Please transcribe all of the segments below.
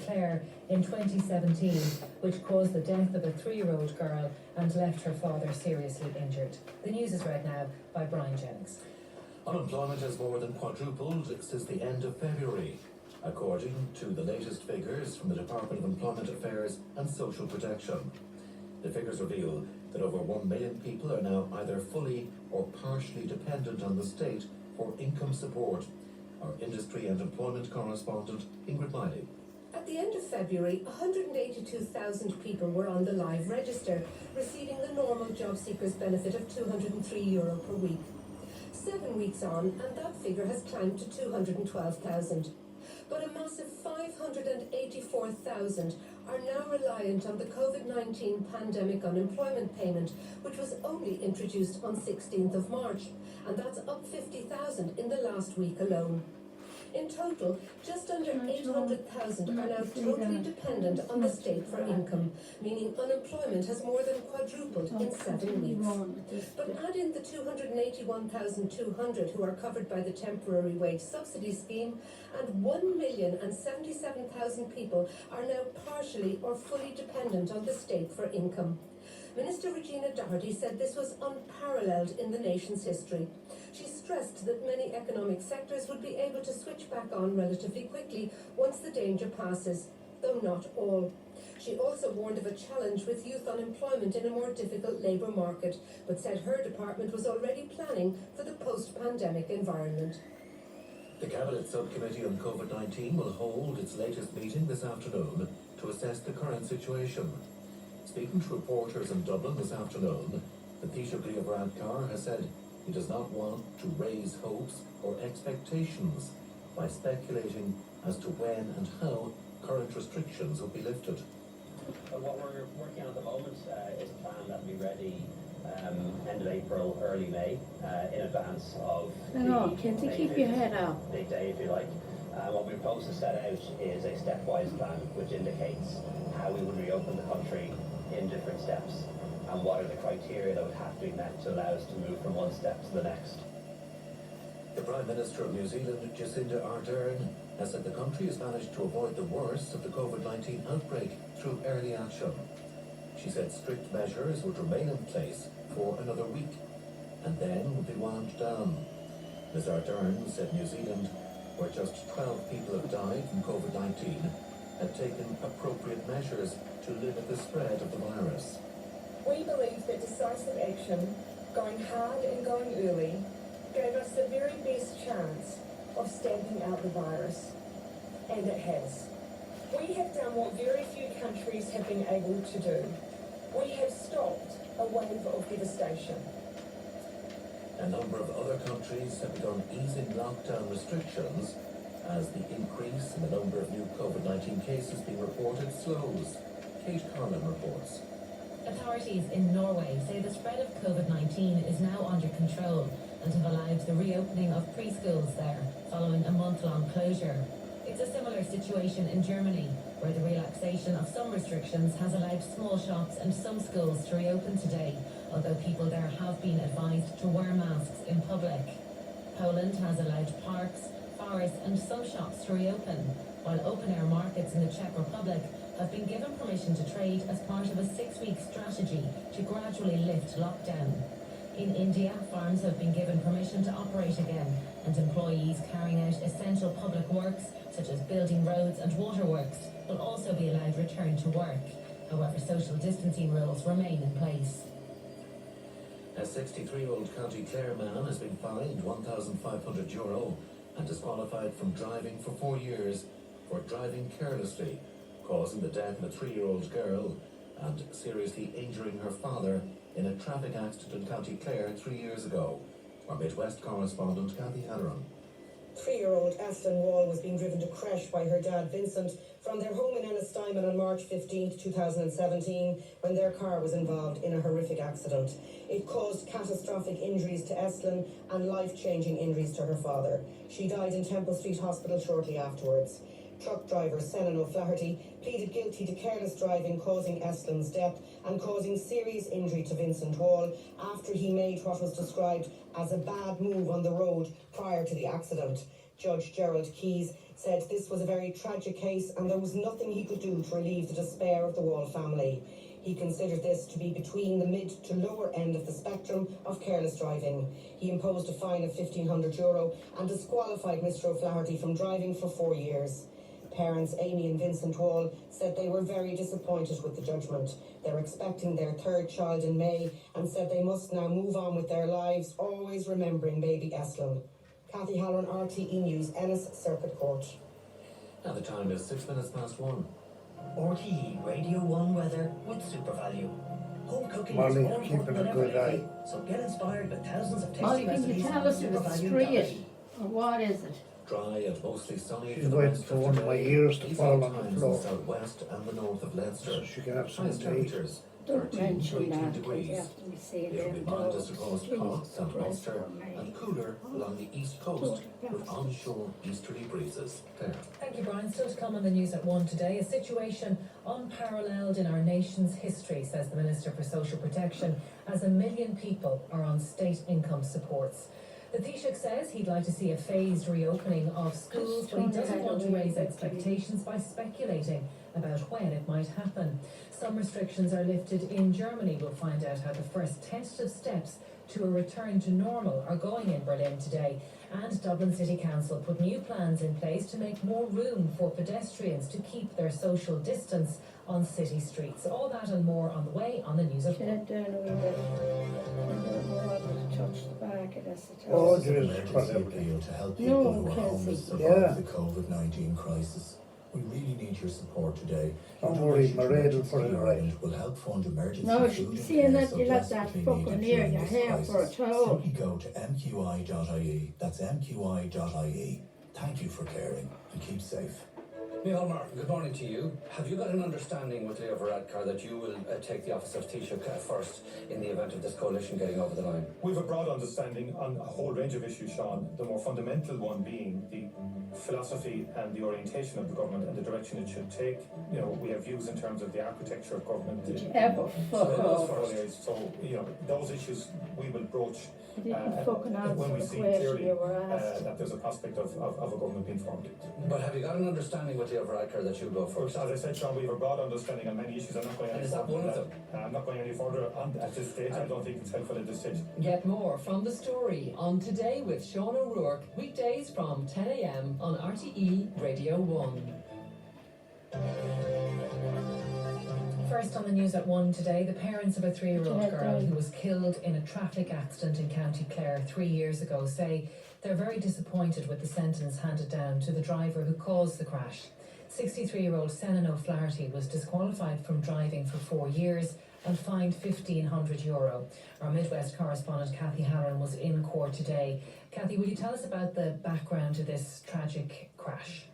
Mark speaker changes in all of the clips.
Speaker 1: Clare in 2017, which caused the death of a 3-year-old girl and left her father seriously injured. The news is read now by Brian Jennings.
Speaker 2: Unemployment has more than quadrupled since the end of February, according to the latest figures from the Department of Employment Affairs and Social Protection. The figures reveal that over 1 million people are now either fully or partially dependent on the state for income support. Our industry and employment correspondent, Ingrid Miley.
Speaker 3: At the end of February, 182,000 people were on the live register, receiving the normal job seekers benefit of €203 per week. 7 weeks on, and that figure has climbed to 212,000. But a massive 584,000 are now reliant on the COVID-19 pandemic unemployment payment, which was only introduced on 16th of March, and that's up 50,000 in the last week alone. In total, just under 800,000 are now totally dependent on the state for income, meaning unemployment has more than quadrupled in 7 weeks. But add in the 281,200 who are covered by the temporary wage subsidy scheme, and 1,077,000 people are now partially or fully dependent on the state for income. Minister Regina Doherty said this was unparalleled in the nation's history. She stressed that many economic sectors would be able to switch back on relatively quickly once the danger passes, though not all. She also warned of a challenge with youth unemployment in a more difficult labour market, but said her department was already planning for the post-pandemic environment.
Speaker 2: The Cabinet Subcommittee on COVID-19 will hold its latest meeting this afternoon to assess the current situation. Speaking to reporters in Dublin this afternoon, the Taoiseach Leo Varadkar has said he does not want to raise hopes or expectations by speculating as to when and how current restrictions will be lifted.
Speaker 4: What we're working on at the moment is a plan that will be ready end of April, early May, in advance of
Speaker 5: keep your head up.
Speaker 4: Big day, if you like. What we propose to set out is a stepwise plan which indicates how we would reopen the country in different steps and what are the criteria that would have to be met to allow us to move from one step to the next.
Speaker 2: The Prime Minister of New Zealand, Jacinda Ardern, has said the country has managed to avoid the worst of the COVID-19 outbreak through early action. She said strict measures would remain in place for another week and then would be wound down. Ms Ardern said New Zealand, where just 12 people have died from COVID-19, had taken appropriate measures to limit the spread of the virus.
Speaker 6: We believe that decisive action, going hard and going early, gave us the very best chance of stamping out the virus. And it has. We have done what very few countries have been able to do. We have stopped a wave of devastation.
Speaker 2: A number of other countries have begun easing lockdown restrictions as the increase in the number of new COVID-19 cases being reported slows. Kate Carlin reports.
Speaker 1: Authorities in Norway say the spread of COVID-19 is now under control and have allowed the reopening of preschools there following a month-long closure. It's a similar situation in Germany, where the relaxation of some restrictions has allowed small shops and some schools to reopen today, although people there have been advised to wear masks in public. Poland has allowed parks, forests and some shops to reopen, while open-air markets in the Czech Republic have been given permission to trade as part of a 6-week strategy to gradually lift lockdown. In India, farms have been given permission to operate again, and employees carrying out essential public works, such as building roads and waterworks, will also be allowed return to work. However, social distancing rules remain in place.
Speaker 2: A 63-year-old County Clare man has been fined €1,500 and disqualified from driving for 4 years for driving carelessly, causing the death of a 3-year-old girl and seriously injuring her father in a traffic accident in County Clare 3 years ago. Our Midwest correspondent, Kathy Halloran.
Speaker 7: 3-year-old Aston Wall was being driven to creche by her dad Vincent from their home in Ennistimon on March 15, 2017, when their car was involved in a horrific accident. It caused catastrophic injuries to Estlin and life-changing injuries to her father. She died in Temple Street Hospital shortly afterwards. Truck driver Senan O'Flaherty pleaded guilty to careless driving causing Estlin's death and causing serious injury to Vincent Wall after he made what was described as a bad move on the road prior to the accident. Judge Gerald Keyes said this was a very tragic case and there was nothing he could do to relieve the despair of the Wall family. He considered this to be between the mid to lower end of the spectrum of careless driving. He imposed a fine of €1,500 and disqualified Mr O'Flaherty from driving for 4 years. Parents Amy and Vincent Wall said they were very disappointed with the judgment. They're expecting their third child in May and said they must now move on with their lives, always remembering baby Eslin. Cathy Halloran, RTE News, Ennis Circuit Court.
Speaker 2: Now the time is 1:06.
Speaker 8: RTE Radio 1 weather with SuperValue. Home cooking
Speaker 9: Molly,
Speaker 8: is more
Speaker 9: keeping
Speaker 8: important than
Speaker 9: a
Speaker 8: ever
Speaker 9: good eye.
Speaker 8: lately, so get inspired with thousands of tasty
Speaker 5: Molly, can you
Speaker 8: recipes
Speaker 5: tell
Speaker 8: on
Speaker 5: us if it's
Speaker 8: SuperValue.ie.
Speaker 5: straight or what is it?
Speaker 2: Dry and mostly sunny
Speaker 9: She's
Speaker 2: for the
Speaker 9: waiting
Speaker 2: rest
Speaker 9: for
Speaker 2: of
Speaker 9: one
Speaker 2: the
Speaker 9: of my
Speaker 2: day.
Speaker 9: ears to
Speaker 2: Evening
Speaker 9: fall on the
Speaker 2: times in
Speaker 9: floor.
Speaker 2: the southwest and the north of Leinster.
Speaker 9: So she can have some
Speaker 2: Highest
Speaker 9: tea.
Speaker 2: temperatures
Speaker 5: Don't
Speaker 2: 13 to
Speaker 5: mention
Speaker 2: 18
Speaker 5: that, because
Speaker 2: degrees.
Speaker 5: you have to be seeing
Speaker 2: It'll be
Speaker 5: them
Speaker 2: mildest
Speaker 5: dogs.
Speaker 2: across
Speaker 5: Jesus
Speaker 2: Cork and
Speaker 5: Christ
Speaker 2: Ulster
Speaker 5: Almighty.
Speaker 2: and cooler along the east coast with onshore easterly breezes. There.
Speaker 1: Thank you, Brian. Still to come on the news at 1 today. A situation unparalleled in our nation's history, says the Minister for Social Protection, as 1 million people are on state income supports. The Taoiseach says he'd like to see a phased reopening of schools, but he doesn't want to raise expectations by speculating about when it might happen. Some restrictions are lifted in Germany. We'll find out how the first tentative steps to a return to normal are going in Berlin today. And Dublin City Council put new plans in place to make more room for pedestrians to keep their social distance on city streets. All that and more on the way on the News at 1.
Speaker 5: Get down a wee bit. I don't know what to touch the back of this at
Speaker 9: Oh,
Speaker 5: all.
Speaker 9: there is
Speaker 10: Emergency
Speaker 9: whatever.
Speaker 10: appeal to help
Speaker 5: No,
Speaker 10: people who are
Speaker 5: Kelsey.
Speaker 10: homeless survive
Speaker 9: Yeah.
Speaker 10: the COVID-19 crisis. We really need your support today.
Speaker 9: Don't
Speaker 10: Your
Speaker 9: worry,
Speaker 10: donation
Speaker 9: my
Speaker 10: to
Speaker 9: raid will
Speaker 10: Emergency
Speaker 9: put it right.
Speaker 10: Ireland will help fund emergency
Speaker 5: No,
Speaker 10: food and
Speaker 5: seeing
Speaker 10: care
Speaker 5: that you let that
Speaker 10: desperately
Speaker 5: fucker
Speaker 10: needed
Speaker 5: near
Speaker 10: during
Speaker 5: your
Speaker 10: this
Speaker 5: hair for a
Speaker 10: crisis.
Speaker 5: toe.
Speaker 10: Simply go to mqi.ie. That's mqi.ie. Thank you for caring and keep safe.
Speaker 11: Micheál Martin, good morning to you. Have you got an understanding with Leo Varadkar that you will take the office of Taoiseach first in the event of this coalition getting over the line?
Speaker 12: We've a broad understanding on a whole range of issues, Sean. The more fundamental one being the philosophy and the orientation of the government and the direction it should take. You know, we have views in terms of the architecture of government.
Speaker 5: Did you ever fuck off?
Speaker 12: So, you know, those issues we will broach
Speaker 5: You didn't fucking answer
Speaker 12: when we
Speaker 5: the
Speaker 12: see
Speaker 5: question
Speaker 12: clearly
Speaker 5: you were asked.
Speaker 12: that there's a prospect of a government being formed.
Speaker 11: But have you got an understanding with Leo Varadkar that you'll go
Speaker 12: But
Speaker 11: first?
Speaker 12: as I said, Sean, we have a broad understanding on many issues. I'm not going
Speaker 11: And
Speaker 12: any
Speaker 11: is that
Speaker 12: further
Speaker 11: one
Speaker 12: than
Speaker 11: of
Speaker 12: that.
Speaker 11: them?
Speaker 12: I'm not going any further at this stage. I don't think it's helpful at this stage.
Speaker 13: Get more from The Story on Today with Sean O'Rourke, weekdays from 10 a.m. on RTE Radio 1.
Speaker 1: First on the News at 1 today, the parents of a 3-year-old
Speaker 5: Yeah,
Speaker 1: girl
Speaker 5: Dave.
Speaker 1: who was killed in a traffic accident in County Clare 3 years ago say they're very disappointed with the sentence handed down to the driver who caused the crash. 63-year-old Senan O'Flaherty was disqualified from driving for 4 years and fined €1,500. Our Midwest correspondent Cathy Halloran was in court today. Cathy, will you tell us about the background to this tragic crash?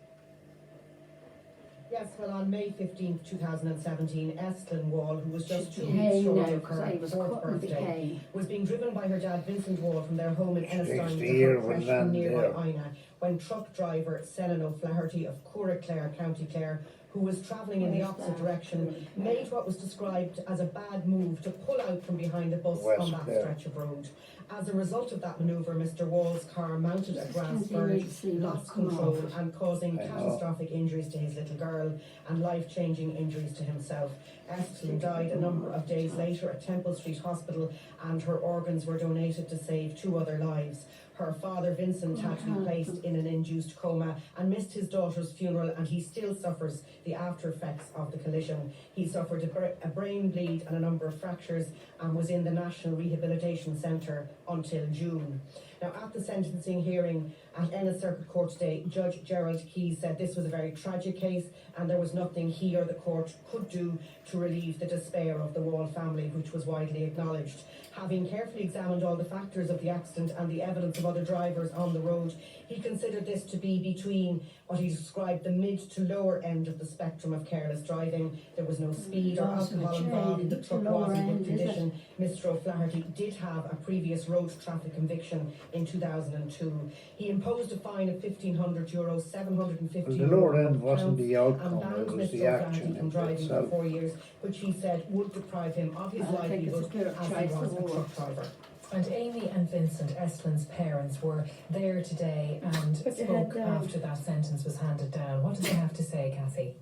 Speaker 7: Yes, well, on May 15th, 2017, Eslin Wall, who was just 2 weeks
Speaker 5: Hey,
Speaker 7: short
Speaker 5: now,
Speaker 7: of
Speaker 5: because
Speaker 7: her
Speaker 5: I was
Speaker 7: 4th
Speaker 5: cutting the
Speaker 7: birthday,
Speaker 5: hay.
Speaker 7: was being driven by her dad, Vincent Wall, from their home in
Speaker 9: Takes
Speaker 7: Ennistown
Speaker 9: the
Speaker 7: to
Speaker 9: year
Speaker 7: her
Speaker 9: when
Speaker 7: creche
Speaker 9: land
Speaker 7: in nearby
Speaker 9: there.
Speaker 7: Ina, when truck driver Senan O'Flaherty of Clare, County Clare, who was travelling in the
Speaker 5: Where's
Speaker 7: opposite
Speaker 5: that?
Speaker 7: direction, made what was described as a bad move to pull out from behind the bus
Speaker 9: West
Speaker 7: on that
Speaker 9: Clare.
Speaker 7: stretch of road. As a result of that manoeuvre, Mr Wall's car mounted a grass
Speaker 5: Kenzie
Speaker 7: verge,
Speaker 5: needs to
Speaker 7: lost
Speaker 5: come
Speaker 7: control
Speaker 5: off.
Speaker 7: and causing
Speaker 9: I know.
Speaker 7: catastrophic injuries to his little girl and life-changing injuries to himself. Estlin died a number of days later at Temple Street Hospital and her organs were donated to save 2 other lives. Her father, Vincent, had to be placed in an induced coma and missed his daughter's funeral, and he still suffers the after effects of the collision. He suffered a brain bleed and a number of fractures and was in the National Rehabilitation Centre until June. Now, at the sentencing hearing at Ennis Circuit Court today, Judge Gerald Keyes said this was a very tragic case and there was nothing he or the court could do to relieve the despair of the Wall family, which was widely acknowledged. Having carefully examined all the factors of the accident and the evidence of other drivers on the road, he considered this to be between what he described the mid to lower end of the spectrum of careless driving. There was no speed or alcohol involved, the truck was in good condition. Mr O'Flaherty did have a previous road traffic conviction in 2002. He imposed a fine of €1,500, €750
Speaker 9: Well, the lower end wasn't the
Speaker 7: and
Speaker 9: outcome,
Speaker 7: banned
Speaker 9: it was
Speaker 7: Mr
Speaker 9: the
Speaker 7: O'Flaherty
Speaker 9: action
Speaker 7: from
Speaker 9: in
Speaker 7: driving for
Speaker 9: itself.
Speaker 7: 4 years, which he said would deprive him of his
Speaker 5: I think it's a
Speaker 7: livelihood
Speaker 5: good
Speaker 7: as he
Speaker 5: choice
Speaker 7: was
Speaker 5: of
Speaker 7: a
Speaker 5: word.
Speaker 7: truck driver.
Speaker 1: And Amy and Vincent Estlin's parents were there today and
Speaker 5: Put your head
Speaker 1: spoke
Speaker 5: down.
Speaker 1: after that sentence was handed down. What did they have to say, Kathy?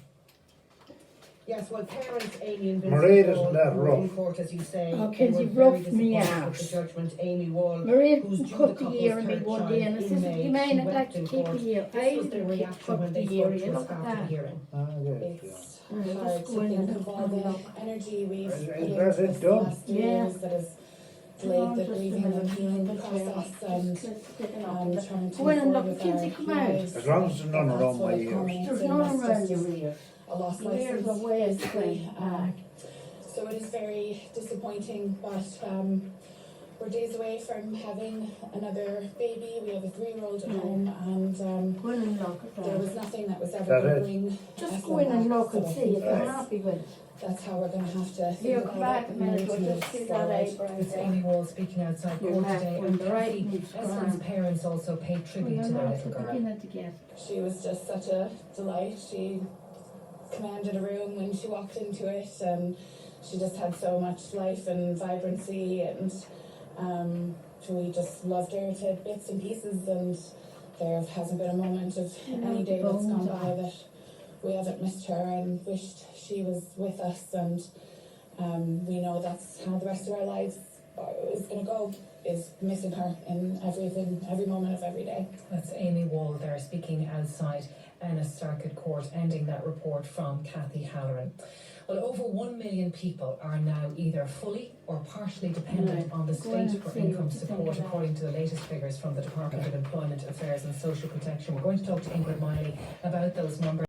Speaker 7: Yes, well, parents Amy and
Speaker 9: Maria
Speaker 7: Vincent
Speaker 9: doesn't
Speaker 7: Wall
Speaker 9: let her
Speaker 7: were in
Speaker 9: off.
Speaker 7: court, as you say.
Speaker 5: Oh,
Speaker 7: They
Speaker 5: Kenzie
Speaker 7: were very
Speaker 5: roughed me
Speaker 7: disappointed
Speaker 5: out.
Speaker 7: with the judgment. Amy Wall,
Speaker 5: Maria
Speaker 7: who's due
Speaker 5: cut
Speaker 7: the
Speaker 5: the ear
Speaker 7: couple's
Speaker 5: in me
Speaker 7: third
Speaker 5: one
Speaker 7: child
Speaker 5: day and I
Speaker 7: in
Speaker 5: said,
Speaker 7: May,
Speaker 5: you may
Speaker 7: she
Speaker 5: not
Speaker 7: wept
Speaker 5: like to
Speaker 7: in
Speaker 5: keep
Speaker 7: court.
Speaker 5: the ear.
Speaker 7: This
Speaker 5: I
Speaker 7: was their
Speaker 5: didn't
Speaker 7: reaction
Speaker 5: cut
Speaker 7: when they
Speaker 5: the ear,
Speaker 7: spoke
Speaker 5: you
Speaker 7: to us
Speaker 5: look at
Speaker 7: after the
Speaker 5: that.
Speaker 7: hearing.
Speaker 6: It's hard
Speaker 5: Just
Speaker 6: to
Speaker 5: go in
Speaker 6: think
Speaker 5: and
Speaker 6: of all the
Speaker 5: look.
Speaker 6: energy we've
Speaker 9: Is
Speaker 6: put
Speaker 9: that
Speaker 6: into
Speaker 9: it
Speaker 6: this
Speaker 9: done?
Speaker 6: last 3
Speaker 5: Yeah.
Speaker 6: years that has delayed the
Speaker 5: Just a
Speaker 6: grieving
Speaker 5: minute,
Speaker 6: and healing
Speaker 5: just
Speaker 6: process and trying to
Speaker 5: Go in
Speaker 6: move
Speaker 5: and
Speaker 6: forward
Speaker 5: look,
Speaker 6: with
Speaker 5: Kenzie,
Speaker 6: our
Speaker 5: come out.
Speaker 6: lives.
Speaker 9: As long as there's none
Speaker 6: That's
Speaker 9: around
Speaker 6: what
Speaker 9: my
Speaker 6: it
Speaker 9: ears.
Speaker 6: culminates
Speaker 5: There's
Speaker 6: in.
Speaker 5: none
Speaker 6: That's
Speaker 5: around
Speaker 6: just
Speaker 5: your ear.
Speaker 6: a lost
Speaker 5: Your ears
Speaker 6: license,
Speaker 5: are way
Speaker 6: basically.
Speaker 5: back.
Speaker 6: So it is very disappointing, but we're days away from having another baby. We have a 3-year-old at home, and
Speaker 5: Go in and look at
Speaker 6: there
Speaker 5: that.
Speaker 6: was nothing that was ever
Speaker 9: That
Speaker 6: going to
Speaker 9: it?
Speaker 6: bring
Speaker 5: Just
Speaker 6: us
Speaker 5: go in and
Speaker 6: back,
Speaker 5: look and
Speaker 6: so
Speaker 5: see if you're
Speaker 9: Right.
Speaker 5: happy with it.
Speaker 6: that's how we're going to have to
Speaker 5: Here,
Speaker 6: think
Speaker 5: come
Speaker 6: about
Speaker 5: back
Speaker 6: it
Speaker 5: a minute,
Speaker 6: and
Speaker 5: we'll
Speaker 6: move
Speaker 5: just see that
Speaker 6: forward.
Speaker 5: eyebrow.
Speaker 1: It's Amy Wall speaking outside
Speaker 5: You'll
Speaker 1: court
Speaker 5: have
Speaker 1: today,
Speaker 5: when
Speaker 1: and
Speaker 5: the right
Speaker 1: Kathy
Speaker 5: needs
Speaker 1: Estlin's
Speaker 5: gone.
Speaker 1: parents also paid tribute to their little girl.
Speaker 5: Beginning to get.
Speaker 6: She was just such a delight. She commanded a room when she walked into it, and she just had so much life and vibrancy, and we just loved her to bits and pieces, and there hasn't been a moment of any day that's gone by that we haven't missed her and wished she was with us, and we know that's how the rest of our lives is going to go, is missing her in everything, every moment of every day.
Speaker 1: That's Amy Wall there speaking outside Ennis Circuit Court, ending that report from Kathy Halloran. Well, over 1 million people are now either fully or partially dependent on the state for income support, according to the latest figures from the Department of Employment Affairs and Social Protection. We're going to talk to Ingrid Miley about those numbers.